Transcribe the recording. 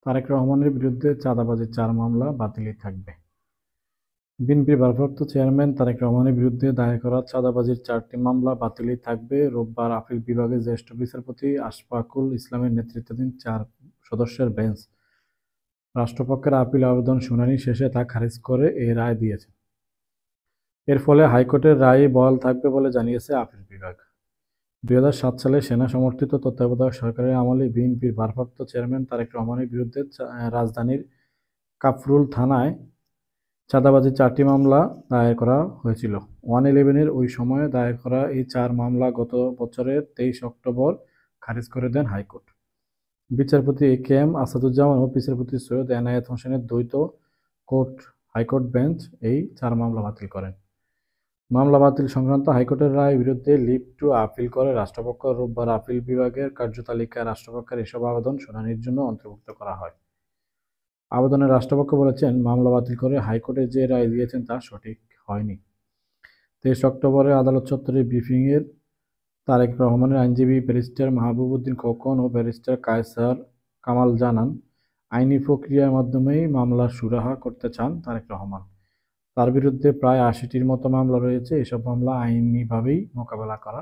তারেক রহমানের বিরুদ্ধে চাঁদাবাজির 4 মামলা বাতিলই থাকবে। বিএনপির ভারপ্রাপ্ত চেয়ারম্যান তারেক রহমানের বিরুদ্ধে দায়ের করা চাঁদাবাজির 4টি মামলা বাতিলই থাকবে। রোববার আপিল বিভাগের জ্যেষ্ঠ বিচারপতি আশফাকুল ইসলামের নেতৃত্বাধীন 4 সদস্যের বেঞ্চ রাষ্ট্রপক্ষের আপিল আবেদন শুনানি শেষে তা খারিজ করে এই রায় দিয়েছে। এর ফলে হাইকোর্টের রায়ই বহাল থাকবে বলে জানিয়েছে আপিল বিভাগ। 2007 সালে সেনা সমর্থিত তত্ত্বাবধায়ক সরকারের আমলে বিএনপির ভারপ্রাপ্ত চেয়ারম্যান তারেক রহমানের বিরুদ্ধে রাজধানীর কাফরুল থানায় চাঁদাবাজির 4টি মামলা দায়ের করা হয়েছিল। 111-এর ওই সময়ে দায়ের করা এই 4 মামলা গত বছরের 23 অক্টোবর খারিজ করে দেন হাইকোর্ট। বিচারপতি এ.কে.এম. আসাদুজ্জামান ও বিচারপতি সৈয়দ এনায়েত হোসেনের দ্বৈত হাইকোর্ট বেঞ্চ এই 4 মামলা বাতিল করেন। মামলা বাতিল সংক্রান্ত হাইকোর্টের রায়ের বিরুদ্ধে লিভ টু আপিল করে রাষ্ট্রপক্ষ রোববার আপিল বিভাগের কার্যতালিকায় রাষ্ট্রপক্ষের এসব আবেদন শুনানির জন্য অন্তর্ভুক্ত করা হয়। আবেদনে রাষ্ট্রপক্ষ বলেছেন, মামলা বাতিল করে হাইকোর্টে যে রায় দিয়েছেন তা সঠিক হয়নি। 23 অক্টোবরে আদালত চত্বরে ব্রিফিংয়ে তারেক রহমানের আইনজীবী ব্যারিস্টার মাহবুব উদ্দিন খোকন ও ব্যারিস্টার কায়সার কামাল জানান, আইনি প্রক্রিয়ার মাধ্যমেই মামলার সুরাহা করতে চান তারেক রহমান। তার বিরুদ্ধে প্রায় 80টির মতো মামলা রয়েছে। এসব মামলা আইনিভাবেই মোকাবেলা করা